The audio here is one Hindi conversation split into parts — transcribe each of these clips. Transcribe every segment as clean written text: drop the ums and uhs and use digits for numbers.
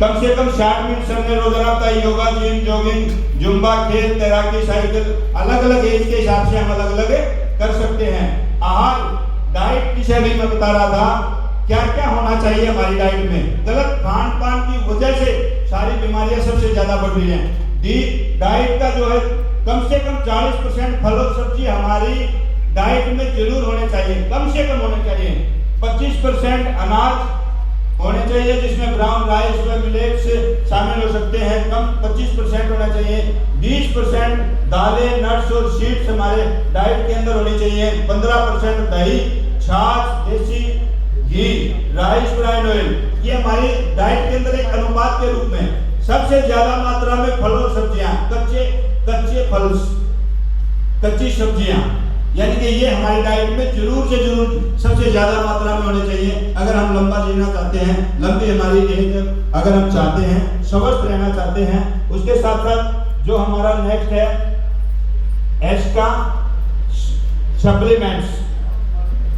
कम से कम 60 मिनट सर ने रोजाना बताया। योगा, जिम, जॉगिंग, जुम्बा, खेल, तैराकी, साइकिल, अलग अलग एज के हिसाब से हम अलग अलग कर सकते हैं। आहार, डाइट की भी मैं बता रहा था क्या क्या होना चाहिए हमारी डाइट में। गलत खान पान की वजह से सारी बीमारियां सबसे ज्यादा बढ़ रही हैं। डाइट का जो है कम से कम 40% फल और सब्जी हमारी डाइट में जरूर होने चाहिए, कम से कम होने चाहिए। 25% अनाज होने चाहिए जिसमें ब्राउन राइस व मिलेट्स शामिल हो सकते हैं, कम 25% होना चाहिए। 20% दालें, नट्स और सीड्स हमारे डाइट के अंदर होनी चाहिए। 15% दही, छाछ, देसी घी, राइस ब्राइन ऑयल, ये हमारी डाइट के अंदर एक अनुपात के रूप में। सबसे ज्यादा मात्रा में फल और सब्जियां, कच्चे फल, कच्ची सब्जियां, यानी कि ये हमारी डाइट में जरूर से जरूर सबसे ज्यादा मात्रा में होने चाहिए। अगर हम लंबा जीना चाहते हैं, लंबी हमारी एज अगर हम चाहते हैं, स्वस्थ रहना चाहते हैं, उसके साथ साथ जो हमारा नेक्स्ट है एस का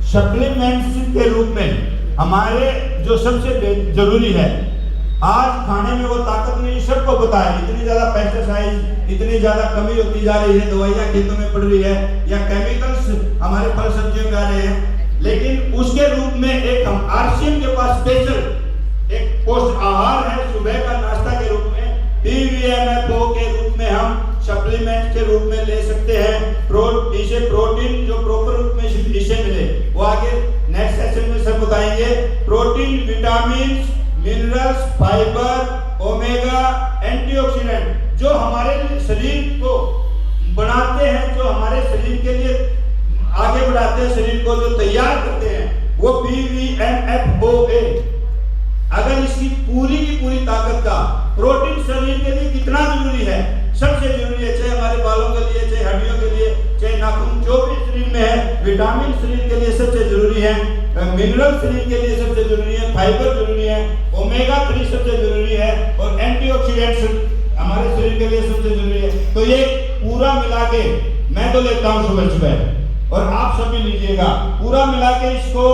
सप्लीमेंट्स के रूप में हमारे जो सबसे जरूरी है। आज खाने में वो ताकत नहीं, सबको पता है। इतनी ज्यादा पेस्टिसाइड, इतनी ज्यादा कमी होती जा रही है, दवाइयाँ खेतों में पड़ रही है या केमिकल्स हमारे फल सब्जियों में आ रहे हैं। लेकिन उसके रूप में एक हम आरसीएम के पास स्पेशल एक पोस्ट आहार है, सुबह का नाश्ता के रूप में पीवीएमएफओ के रूप में हम सप्लीमेंट के रूप में ले सकते हैं। इसे प्रोटीन जो प्रॉपर रूप में इसे मिले, वो आगे नेक्स्ट सेशन में सब बताएंगे। Protein, vitamin, minerals, fibre, omega, antioxidant जो हमारे शरीर को बनाते हैं, जो हमारे शरीर के लिए आगे बढ़ाते हैं, शरीर को जो तैयार करते हैं, वो पीवीएमएफओए। अगर इसकी पूरी की पूरी ताकत का प्रोटीन शरीर के लिए कितना जरूरी है, सबसे जरूरी है, चाहे हमारे बालों के लिए, चाहे हड्डियों के लिए, चाहे नाखून, जो भी शरीर में है। विटामिन शरीर के लिए सबसे जरूरी है, मिनरल शरीर के लिए सबसे जरूरी है, फाइबर जरूरी है, ओमेगा 3 सबसे जरूरी है, और एंटीऑक्सीडेंट्स हमारे शरीर के लिए सबसे जरूरी है। तो ये पूरा मिला के मैं तो लेता हूँ सुबह सुबह, और आप सभी लीजिएगा। पूरा मिला के इसको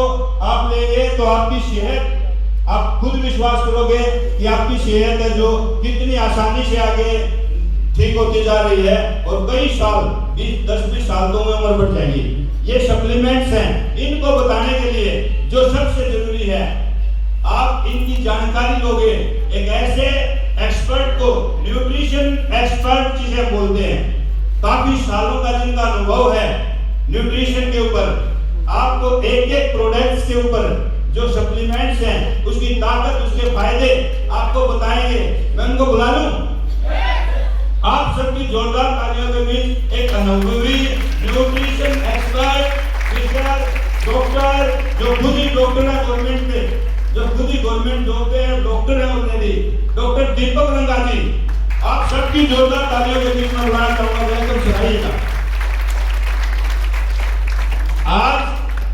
आप लेंगे तो आपकी सेहत, आप खुद विश्वास करोगे कि आपकी सेहत है जो कितनी आसानी से आगे ठीक होती जा रही है, और कई साल 10-20 साल तो में उम्र बढ़ जाएगी। ये सप्लीमेंट्स हैं, इनको बताने के लिए जो सबसे जरूरी है, आप इनकी जानकारी लोगे एक ऐसे एक्सपर्ट को, न्यूट्रिशन एक्सपर्ट जिसे बोलते हैं, काफी सालों का जिनका अनुभव है न्यूट्रिशन के ऊपर, आपको एक एक प्रोडक्ट्स के ऊपर जो सप्लीमेंट्स हैं उसकी ताकत, उसके फायदे आपको बताएंगे। मैं उनको बुला लूं? आप सबकी जोरदार तालियों के बीच एक अनुभवी न्यूट्रिशन एक्सपर्ट, डॉक्टर, जो खुद ही डॉक्टर है गवर्नमेंट में, जो खुद ही गवर्नमेंट जॉब पे है, डॉक्टर है ऑलरेडी, डॉक्टर दीपक रंगा जी, आप सबकी जोरदार तालियों के बीच में बुलाना चाहूंगा, वेलकम कराइएगा। आज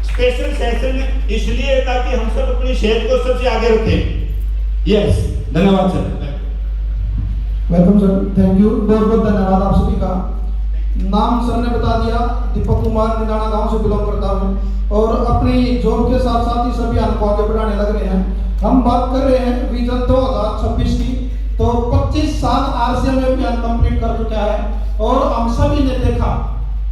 स्पेशल सेशन इसलिए ताकि हम सब अपनी सेहत को सबसे आगे रखें। यस, धन्यवाद sir. Welcome sir, thank you, बहुत बहुत धन्यवाद आप सभी का। नाम सर ने बता दिया, दीपक कुमार निदाना गांव से बिलोंग करता हूँ, और अपनी जॉब के साथ साथ ही सभी को आगे बढ़ाने लग रहे हैं। हम बात कर रहे हैं विजन 2026 की, तो 25 साल आरसीएम में भी कंप्लीट कर चुका है, और हम सभी ने देखा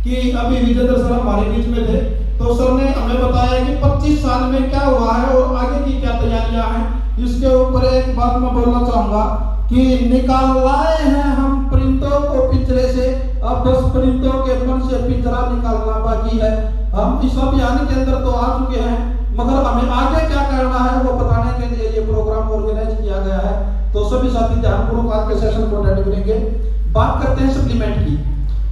कि अभी विजेंद्र सर हमारे बीच में थे, तो सर ने हमें बताया कि 25 साल में क्या हुआ है और आगे की क्या तैयारियां हैं। इसके ऊपर एक बात मैं बोलना चाहूंगा कि निकाल लाए हैं हम परिंदों को पिंजरे से, अब बस परिंदों के मन से पिंजरा निकालना बाकी है। हम इस अभियान के अंदर तो आ चुके हैं, मगर हमें आगे क्या करना है वो बताने के लिए ये प्रोग्राम ऑर्गेनाइज किया गया है। तो सभी साथी ध्यानपूर्वक आज के सेशन को अटेंड करेंगे। बात करते हैं सप्लीमेंट की।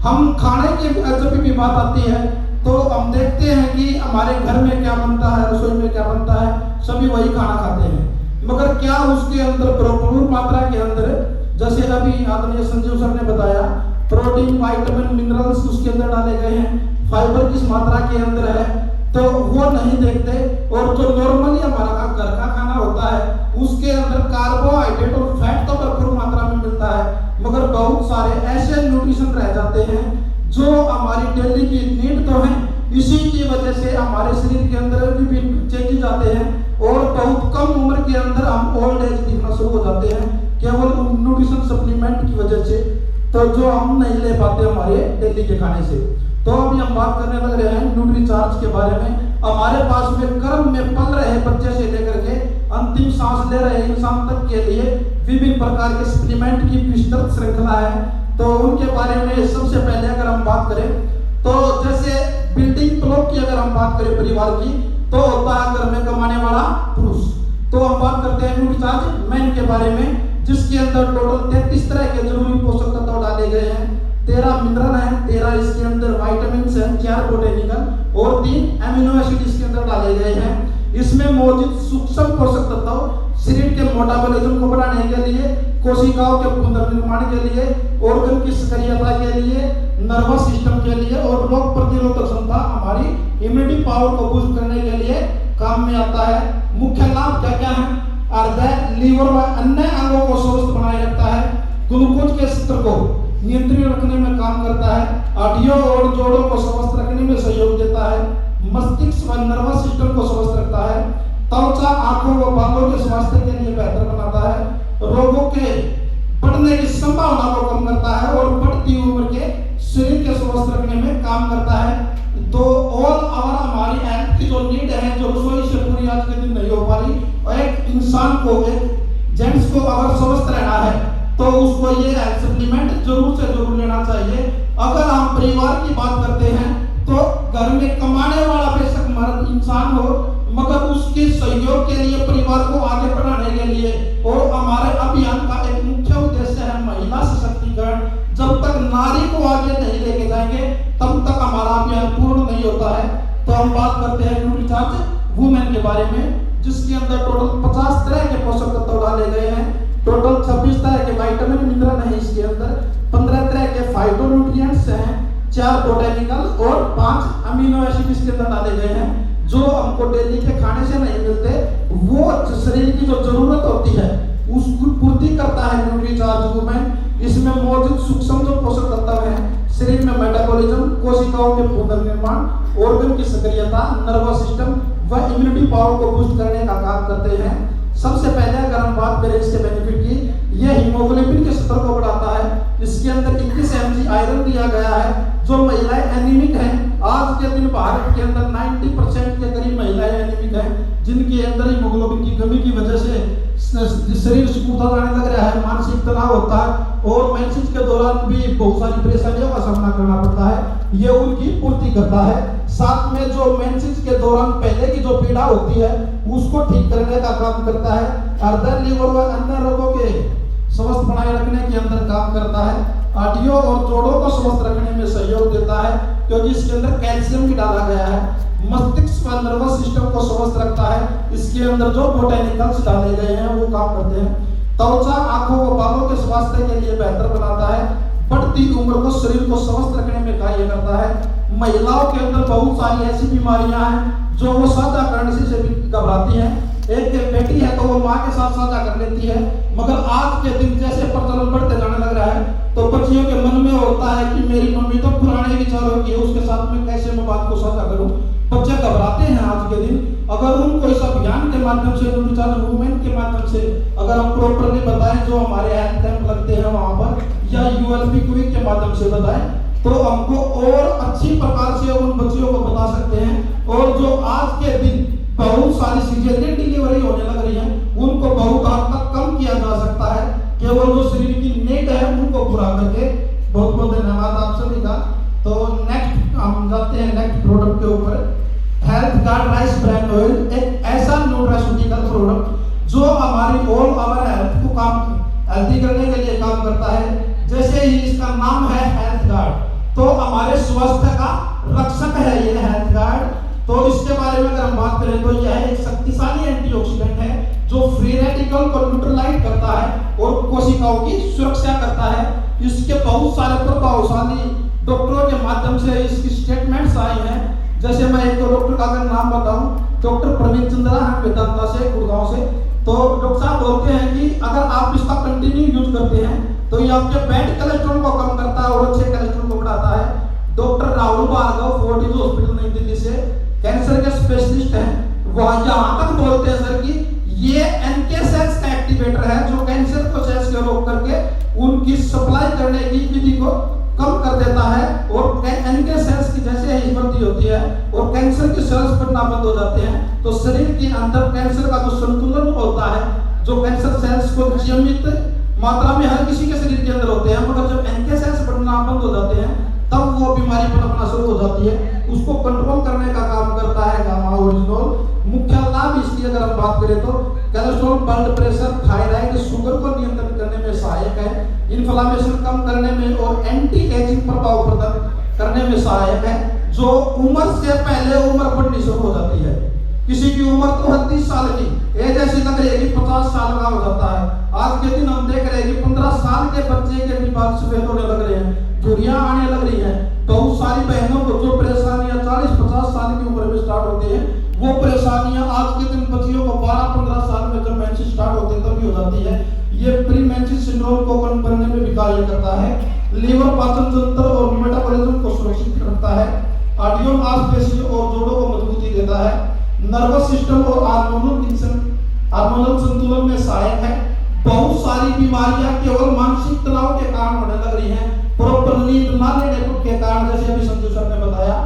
हम खाने की जब भी बात आती है तो हम देखते हैं कि हमारे घर में क्या बनता है, रसोई में क्या बनता है, सभी वही खाना खाते हैं, मगर क्या उसके अंदर भरपूर मात्रा के अंदर, जैसे अभी आदरणीय संजीव सर ने बताया, प्रोटीन, विटामिन, मिनरल्स उसके अंदर डाले गए हैं, फाइबर किस मात्रा के अंदर है, तो वो नहीं देखते। और जो नॉर्मली हमारा घर का खाना होता है उसके अंदर कार्बोहाइड्रेट और फैट तो भरपूर मात्रा में मिलता है, मगर बहुत सारे ऐसे न्यूट्रिशन रह जाते हैं जो हमारी डेली की नीड तो है, इसी की वजह से हमारे शरीर के अंदर भी चेंजेस आते हैं, और बहुत कम उम्र के अंदर हम ओल्ड एज दिखना शुरू हो जाते हैं केवल न्यूट्रिशन सप्लीमेंट की वजह से, तो जो हम नहीं ले पाते हमारे डेली के खाने से। तो अभी हम बात करने लग रहे हैं न्यूट्रीचार्ज के बारे में। हमारे पास में गर्भ में पल रहे बच्चे से लेकर के अंतिम सांस ले रहे इंसान तक के लिए विभिन्न प्रकार के सप्लीमेंट की विस्तृत श्रृंखला है। तो उनके बारे में सबसे पहले अगर हम बात करें तो जैसे बिल्डिंग ब्लॉक की अगर हम बात करें परिवार की, तो होता है घर में कमाने वाला पुरुष। तो हम बात करते हैं न्यूट्रीचार्ज मैन के बारे में, जिसके अंदर टोटल 33 तरह के जरूरी पोषक तत्व डाले गए हैं। 13 मिनरल हैं, 13 इसके अंदर वाइटामिन हैं, 4 बोटेनिकल और 3 एमिनो एसिड इसके अंदर डाले गए हैं। इसमें मौजूद सूक्ष्म पोषक तत्व शरीर के मेटाबॉलिज्म को बढ़ाने के लिए, कोशिकाओं के पुनर्निर्माण के लिए, ऑर्गन की सक्रियता के लिए, नर्वस सिस्टम के लिए और रोग प्रतिरोधक क्षमता हमारी इम्यूनिटी पावर को बूस्ट करने के लिए काम में आता है। मुख्य लाभ क्या क्या है? हृदय, लीवर व अन्य अंगों को स्वस्थ बनाए रखता है, ग्लूकोज के स्तर को नियंत्रित रखने में काम करता है, हड्डियों और जोड़ों को स्वस्थ रखने में सहयोग देता है, मस्तिष्क व नर्वस सिस्टम को स्वस्थ रखता है, त्वचा, आंखों व बालों के स्वास्थ्य के लिए बेहतर बनाता है, रोगों के बढ़ने की संभावना को कम करता है और बढ़ती उम्र के शरीर के स्वस्थ रखने में काम करता है। तो ऑल ओवर हमारी हेल्थ की जो नीड है, जो रसोई से पूरी आज के दिन नहीं हो पा रही, और एक इंसान को, एक जेंट्स को अगर स्वस्थ रहना है तो उसको ये हेल्थ सप्लीमेंट जरूर से जरूर लेना चाहिए। अगर हम परिवार की बात करते हैं तो घर में कमाने वाला बेशक मर्द इंसान हो, मगर उसके सहयोग के लिए, परिवार को आगे बढ़ाने के लिए, और हमारे अभियान का एक मुख्य उद्देश्य है महिला सशक्तिकरण। जब तक नारी को आगे नहीं लेके जाएंगे तब तक हमारा अभियान पूर्ण नहीं होता है। तो हम बात करते हैं न्यूट्रीचार्ज वुमेन के बारे में, जिसके अंदर टोटल 50 तरह के पोषक तत्व डाले गए हैं। टोटल 26 तरह के विटामिन मिनरल हैं इसके अंदर, 15 तरह के फाइटोन्यूट्रिएंट्स हैं, 4 बोटेनिकल और 5 अमीनो एसिड इसके अंदर डाले गए हैं, जो हमको डेली के खाने से नहीं मिलते। वो शरीर की जो जरूरत होती है उसको पूर्ति करता है न्यूट्रीचार्ज वुमेन। इसमें मौजूद सूक्ष्म जो पोषक तत्व हैं शरीर में मेटाबॉलिज्म, कोशिकाओं के पुनर्निर्माण, ऑर्गन की सक्रियता, नर्वस सिस्टम व इम्यूनिटी पावर को बूस्ट करने का काम करते हैं। सबसे पहले अगर हम बात करें इसके बेनिफिट की, यह हीमोग्लोबिन के स्तर को बढ़ाता है। इसके अंदर 21 mg आयरन दिया गया है। जो महिलाएं एनीमिक हैं, आज के दिन भारत के अंदर 90% के करीब महिलाएं एनीमिक हैं, जिनके अंदर हीमोग्लोबिन की कमी की वजह से शरीर सूखा जाने लग रहा है, मानसिक तनाव होता है और मेंसेस के दौरान भी बहुत सारी परेशानियों का सामना करना पड़ता है। ये उनकी पूर्ति करता है। साथ में जो मेंसेस के दौरान पहले की जो पीड़ा होती है उसको ठीक करने का काम करता है। हृदय, लीवर व अन्य रोगों के स्वस्थ बनाए रखने के अंदर काम करता है। हड्डियों और जोड़ों को स्वस्थ रखने में सहयोग देता है, क्योंकि इसके अंदर कैल्शियम भी डाला गया है। मस्तिष्क व नर्वस सिस्टम को स्वस्थ रखता है। इसके अंदर जो बोटेनिकल्स डाले गए हैं वो काम करते हैं। त्वचा, आंखों व बालों के स्वास्थ्य के लिए बेहतर बनाता है। बढ़ती उम्र को, शरीर को स्वस्थ रखने में कार्य करता है। महिलाओं के अंदर बहुत सारी ऐसी बीमारियां हैं जो वो साझा करने से भी घबराती हैं। एक बेटी है तो वो माँ के साथ साझा कर लेती है, मगर आज के दिन जैसे प्रचलन बढ़ते जाने लग रहा है तो बच्चियों के मन में होता है कि मेरी मम्मी तो पुराने विचारों की है, उसके साथ में कैसे मैं बात को साझा करूं। बच्चे घबराते हैं आज के दिन। अगर उनको इस अभियान के माध्यम से, न्यूट्रीचार्ज वुमेन के माध्यम से अगर हम प्रॉपरली बताएं, जो हमारे हेल्थ कैंप लगते हैं वहां पर, या यूएलपी क्विक के माध्यम से बताएं, तो हमको और अच्छी प्रकार से उन बच्चियों को बता सकते हैं। और जो आज के दिन बहुत सारी सीजरियन डिलीवरी होने लग रही है, उनको बहुत हद तक कम किया जा सकता है, केवल जो शरीर की नीड है उनको पूरा करके। बहुत बहुत धन्यवाद आप सभी का। तो नेक्स्ट हम जाते हैं नेक्स्ट प्रोडक्ट के ऊपर। Health guard rice brand oil एक ऐसा न्यूट्रास्यूटिकल प्रोडक्ट जो हमारी ऑल ओवर हेल्थ को हेल्थी करने के लिए काम करता है। जैसे ही इसका नाम है हेल्थ गार्ड, तो हमारे स्वास्थ्य का रक्षक है ये हेल्थ गार्ड। तो इसके बारे में अगर हम बात करें तो यह एक शक्तिशाली एंटीऑक्सीडेंट है जो फ्री रेडिकल को न्यूट्रलाइज करता है और कोशिकाओं की सुरक्षा करता है। इसके बहुत सारे प्रभावशाली डॉक्टरों के माध्यम से इसकी स्टेटमेंट्स आई हैं। जैसे मैं एक डॉक्टर का अगर नाम बताऊं, डॉक्टर प्रवीण चंद्रा हैं वेदांता से, गुड़गांव से। तो डॉक्टर साहब बोलते हैं कि अगर आप इसका कंटिन्यू यूज करते हैं तो ये आपके बैड कोलेस्ट्रॉल को कम करता है और अच्छे कोलेस्ट्रॉल को बढ़ाता है। डॉक्टर राहुल भार्गव फोर्टिस हॉस्पिटल नई दिल्ली से कैंसर के स्पेशलिस्ट हैं, वह यहाँ तक बोलते हैं सर कि ये एनके सेल्स का एक्टिवेटर है जो कैंसर को सेल्स के रोक करके उनकी सप्लाई करने की विधि को कम कर देता है और एनके सेल्स की जैसे ही वृद्धि होती है और कैंसर के सेल्स बनना बंद हो जाते हैं तो शरीर के अंदर कैंसर का जो संतुलन होता है, जो कैंसर सेल्स को नियमित मात्रा में हर किसी के शरीर के अंदर होते हैं, मगर जब एनके सेल्स बनना बंद हो जाते हैं तब वो बीमारी पनपना शुरू हो जाती है। उसको कंट्रोल करने का काम करता है गामा ओरिजिनोल। मुख्य लाभ इसकी अगर हम बात करें तो cholesterol, blood pressure, thyroid, sugar को नियंत्रित करने में सहायक है, इन्फ्लेमेशन कम करने में और एंटी एजिंग प्रभाव प्रदान करने में सहायक है। जो उम्र से पहले उम्र बढ़नी शुरू हो जाती है, किसी की उम्र तो 30 साल की एज ऐसी लग रही है कि 50 साल का हो जाता है। आज के दिन हम देख रहे हैं कि 15 साल के बच्चे के भी बाल सफेद होने लग रहे हैं, झुर्रियां आने लग रही हैं। बहुत सारी बहनों को जो परेशानियां 40-50 साल की उम्र में स्टार्ट होती हैं, वो परेशानियां आज के दिन बच्चियों को 12-15 साल में जब मेंसेस स्टार्ट होते हैं तभी हो जाती है। ये प्री मेंसेस सिंड्रोम को कम करने में भी कार्य करता है। लीवर, पाचन तंत्र और मेटाबॉलिज्म को सुरक्षित रखता है। आर्डियो मांसपेशियों और जोड़ों को मजबूती देता है। नर्वस सिस्टम और हार्मोनल संतुलन में सहायक है। बहुत सारी बीमारियां केवल मानसिक तनाव के कारण होने लग रही हैं, प्रॉपर नींद ना लेने के कारण, जैसे अभी संजू सर ने बताया।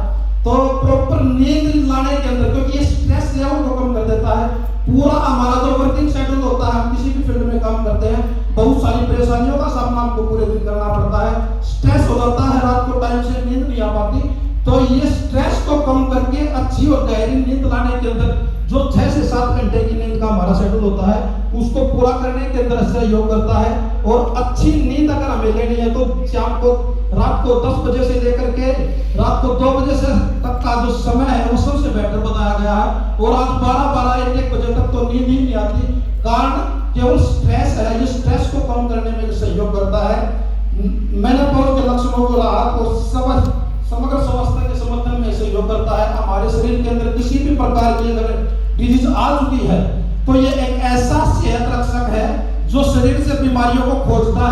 तो प्रॉपर नींद लाने के अंदर, क्योंकि ये स्ट्रेस लेवल को कम कर देता है। पूरा हमारा जो वर्किंग शेड्यूल होता है, हम किसी भी फील्ड में काम करते हैं, बहुत सारी परेशानियों का सामना हमको पूरे दिन करना पड़ता है। स्ट्रेस हो जाता है, रात को टाइम से नींद नहीं आ पाती। तो ये स्ट्रेस को कम करके अच्छी और गहरी नींद लाने के अंदर जो 6 से 7 घंटे की नींद का हमारा शेड्यूल होता है, उसको पूरा करने के अंदर सहयोग करता है। और अच्छी नींद अगर हमें लेनी है तो शाम को, रात को 10 बजे से लेकर के रात को 2 बजे से तक का जो समय है वो सबसे बेहतर बताया गया है। और आज 12-1 बजे तक तो नींद ही नहीं आती, कारण केवल स्ट्रेस है। ये स्ट्रेस को कम करने में सहयोग करता है। मैंने बहुत के लक्षणों को राहत और समग्र स्वास्थ्य के समर्थन में सहयोग करता है। हमारे शरीर के अंदर किसी भी प्रकार की अगर डिजीज आ चुकी है तो ये एक ऐसा सेहत रक्षक है जो शरीर से बीमारियों को खोजता है।